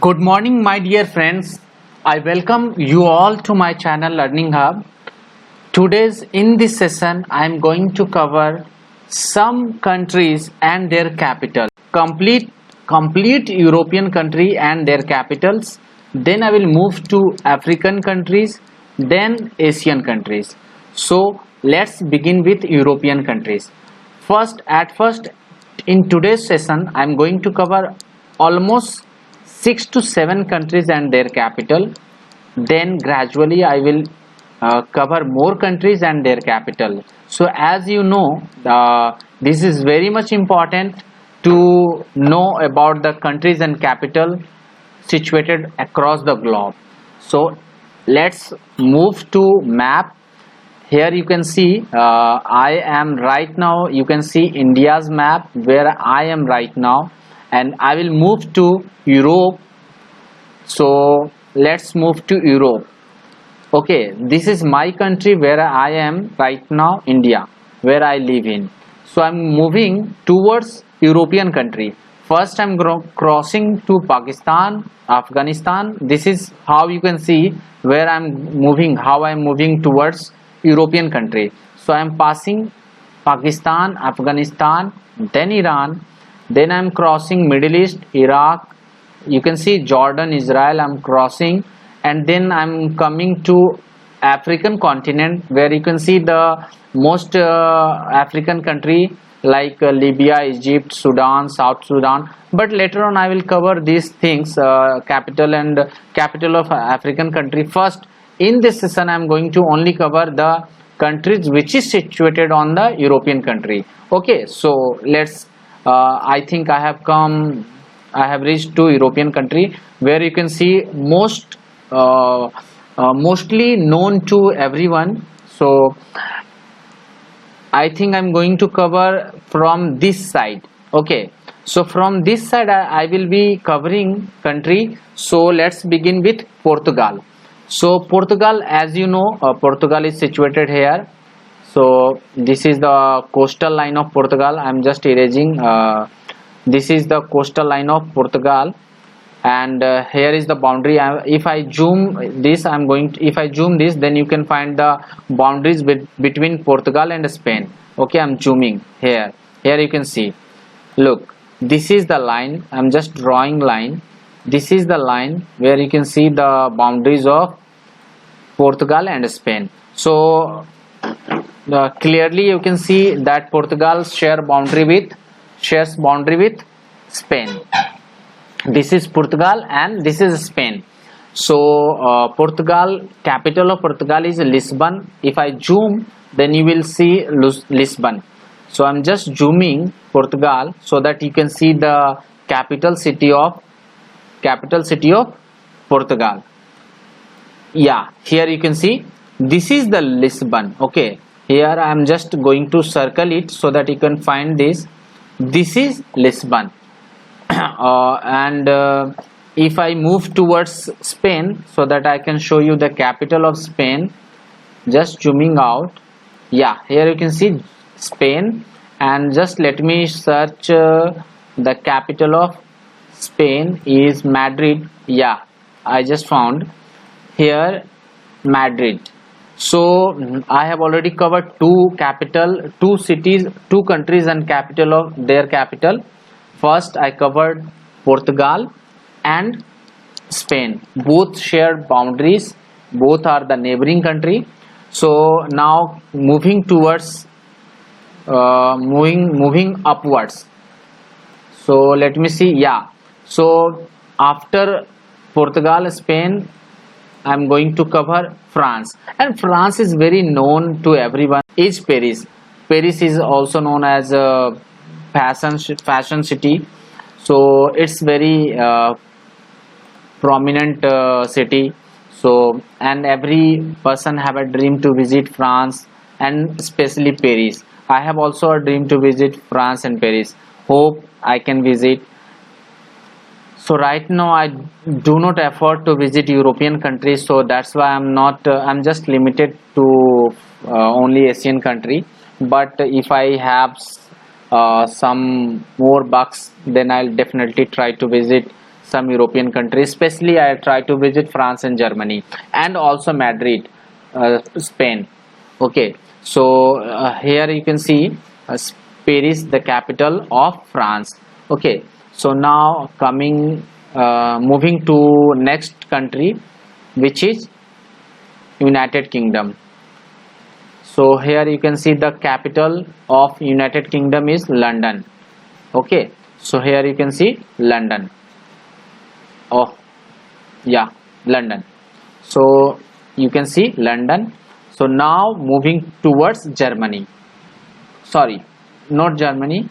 Good morning, my dear friends. I welcome you all to my channel Learning Hub. Today's in this session, I am going to cover some countries and their capital. Complete European country and their capitals. Then I will move to African countries, then Asian countries. So let's begin with European countries. First, in today's session, I am going to cover almost 6 to 7 countries and their capital. Then gradually I will cover more countries and their capital. So as you know, this is very much important to know about the countries and capital situated across the globe. So let's move to map. Here you can see I am right now, you can see India's map where I am right now, and I will move to Europe. So let's move to Europe. Okay, this is my country where I am right now, India, where I live in. So I'm moving towards European country. First I'm crossing to Pakistan, Afghanistan. This is how you can see where I'm moving, how I'm moving towards European country. So I'm passing Pakistan, Afghanistan, then Iran, then I'm crossing Middle East, Iraq. You can see Jordan, Israel I'm crossing, and then I'm coming to African continent where you can see the most African country like Libya, Egypt, Sudan, South Sudan. But later on I will cover these things, capital of African country. First, in this session I am going to only cover the countries which is situated on the European country. Okay, so let's I think I have reached to European country where you can see mostly known to everyone. So I think I'm going to cover from this side. Okay, so from this side I will be covering country. So let's begin with Portugal. So Portugal, as you know, Portugal is situated here. So this is the coastal line of Portugal. I'm just erasing. This is the coastal line of Portugal, and here is the boundary. If I zoom this, if I zoom this, then you can find the boundaries between Portugal and Spain. Okay, I'm zooming here. Here you can see. Look, this is the line. I'm just drawing line. This is the line where you can see the boundaries of Portugal and Spain. So clearly you can see that Portugal shares boundary with Spain. This is Portugal and this is Spain. So Portugal, capital of Portugal is Lisbon. If I zoom, then you will see Lisbon. So I'm just zooming Portugal so that you can see the capital city of Portugal. Yeah, here you can see this is the Lisbon. Okay, here I am just going to circle it so that you can find this. This is Lisbon. If I move towards Spain so that I can show you the capital of Spain, just zooming out. Yeah, here you can see Spain, and just let me search the capital of Spain is Madrid. Yeah, I just found here Madrid. So I have already covered two cities, two countries and capital of their capital. First I covered Portugal and Spain. Both share boundaries, both are the neighboring country. So now moving towards moving upwards. So let me see. Yeah, so after Portugal, Spain, I'm going to cover France, and France is very known to everyone. Is Paris. Paris is also known as a fashion city. So it's very prominent city. So, and every person have a dream to visit France, and especially Paris. I have also a dream to visit France and Paris. Hope I can visit. So right now I do not afford to visit European countries, so that's why I'm just limited to only Asian country. But if I have some more bucks, then I'll definitely try to visit some European countries. Especially I try to visit France and Germany, and also Madrid, Spain. Okay, so here you can see Paris, the capital of France. Okay, so now moving to next country, which is United Kingdom. So here you can see the capital of United Kingdom is London. Okay, so here you can see London. Oh yeah, London. So you can see London. So now moving towards Germany. Sorry, not Germany,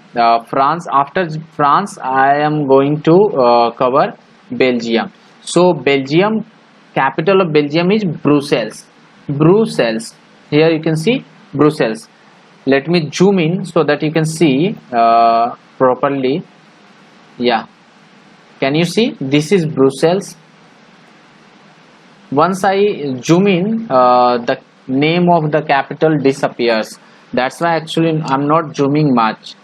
France. After France I am going to cover Belgium. So Belgium, capital of Belgium is Brussels. Brussels, here you can see Brussels. Let me zoom in so that you can see properly. Yeah, can you see? This is Brussels. Once I zoom in, the name of the capital disappears. That's why actually I'm not zooming much.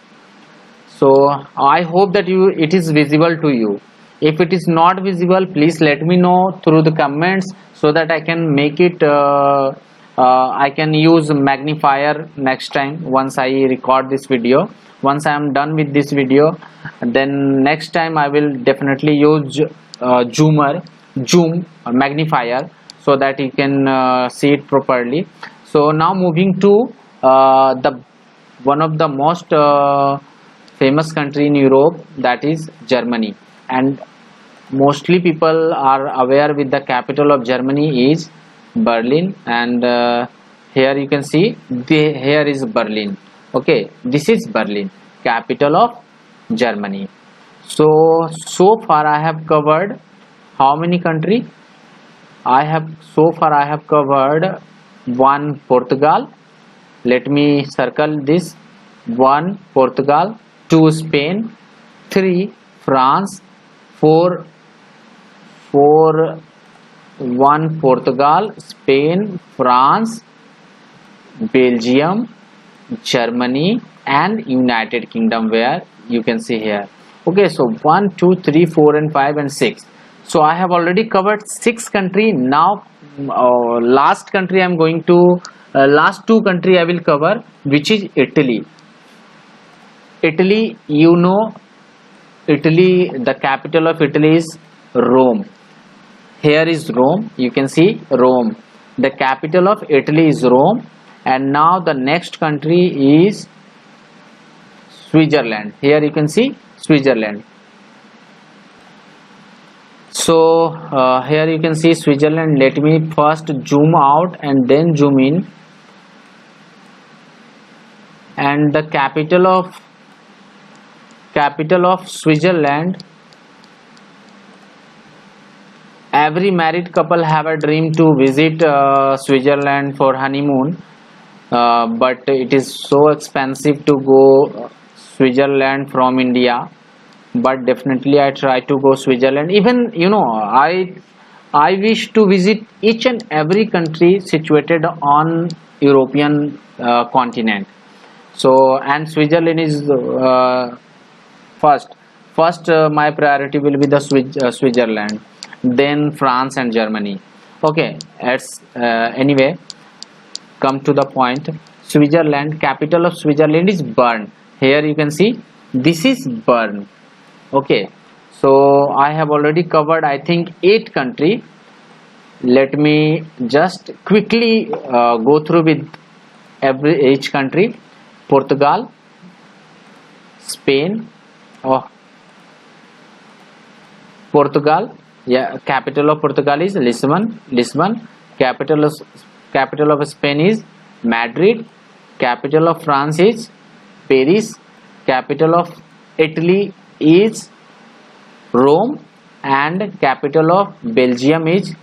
So I hope that it is visible to you. If it is not visible, please let me know through the comments so that I can make it I can use magnifier next time once I record this video. Once I am done with this video, then next time I will definitely use zoom magnifier so that you can see it properly. So now moving to the one of the most famous country in Europe, that is Germany, and mostly people are aware with the capital of Germany is Berlin, and here you can see here is Berlin. Okay, this is Berlin, capital of Germany. So far I have covered how many country? I have covered 1 Portugal. Let me circle this. 1 Portugal, 2 Spain, 3 France, 4 1 Portugal, Spain, France, Belgium, Germany, and United Kingdom, where you can see here. Okay, so 1 2 3 4 and 5 and 6. So I have already covered 6 country. Now last country I am going to last 2 country I will cover, which is Italy. Italy, you know, Italy, the capital of Italy is Rome. Here is Rome. You can see Rome. The capital of Italy is Rome. And now the next country is Switzerland. Here you can see Switzerland. So here you can see Switzerland. Let me first zoom out and then zoom in. And the capital of Switzerland, every married couple have a dream to visit Switzerland for honeymoon, but it is so expensive to go Switzerland from India. But definitely I try to go Switzerland. Even I wish to visit each and every country situated on European continent. So, and Switzerland is first my priority will be the Switzerland, then France and Germany. Okay, let's anyway come to the point. Switzerland, capital of Switzerland is Bern. Here you can see this is Bern. Okay, so I have already covered I think 8 country. Let me just quickly go through with each country. Portugal, Spain, Portugal, yeah, capital of Portugal is Lisbon. Capital of Spain is Madrid. Capital of France is Paris. Capital of Italy is Rome, and capital of Belgium is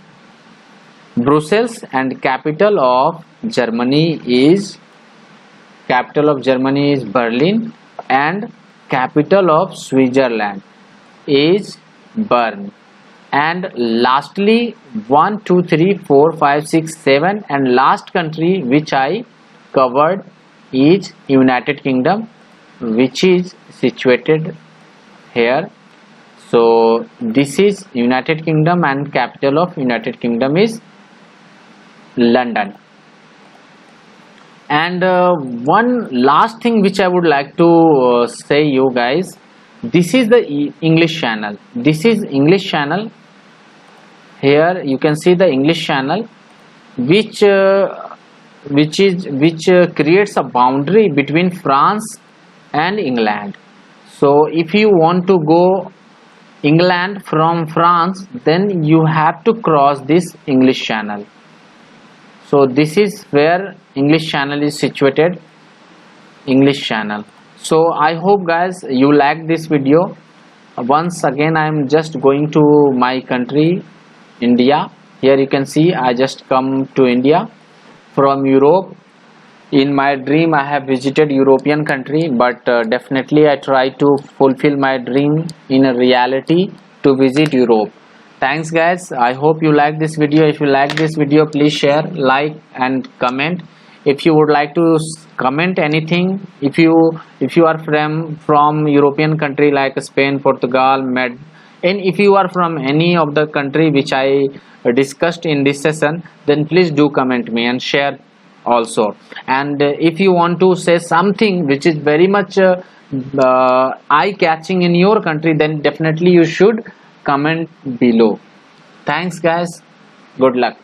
Brussels, and capital of Germany is Berlin, and capital of Switzerland is Bern. And lastly 1 2 3 4 5 6 7 and last country which I covered is United Kingdom, which is situated here. So this is United Kingdom, and capital of United Kingdom is London. And one last thing which I would like to say you guys, this is the English channel. This is English channel. Here you can see the English channel, which creates a boundary between France and England. So if you want to go England from France, then you have to cross this English channel. So this is where English channel is situated, English channel. So I hope guys you like this video. Once again I am just going to my country, India. Here you can see I just come to India from Europe. In my dream I have visited European country, but definitely I try to fulfill my dream in a reality to visit Europe. Thanks guys, I hope you like this video. If you like this video, please share, like and comment. If you would like to comment anything, if you are from European country like Spain, Portugal, and if you are from any of the country which I discussed in this session, then please do comment me and share also. And if you want to say something which is very much eye catching in your country, then definitely you should comment below. Thanks guys, good luck.